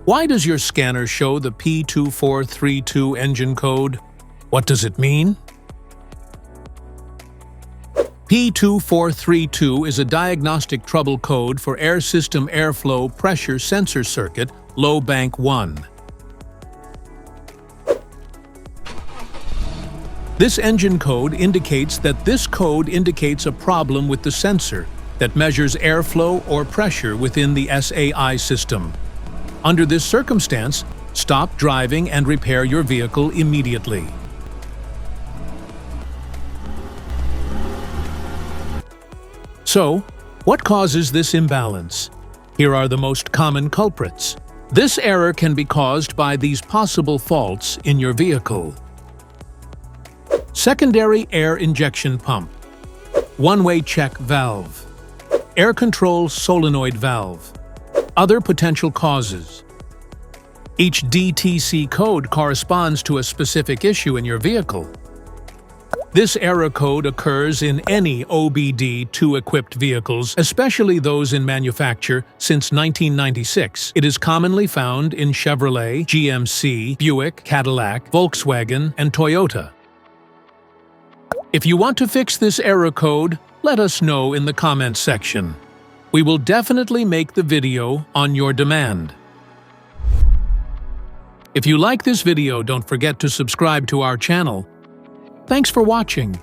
Why does your scanner show the P2432 engine code? What does it mean? P2432 is a diagnostic trouble code for air system airflow pressure sensor circuit, low bank 1. This engine code indicates that this code indicates a problem with the sensor that measures airflow or pressure within the SAI system. Under this circumstance, stop driving and repair your vehicle immediately. So, what causes this imbalance? Here are the most common culprits. This error can be caused by these possible faults in your vehicle. Secondary air injection pump, one-way check valve, air control solenoid valve. Other potential causes. Each DTC code corresponds to a specific issue in your vehicle. This error code occurs in any OBD-II equipped vehicles, especially those in manufacture since 1996. It is commonly found in Chevrolet, GMC, Buick, Cadillac, Volkswagen, and Toyota. If you want to fix this error code, let us know in the comments section. We will definitely make the video on your demand. If you like this video, don't forget to subscribe to our channel. Thanks for watching.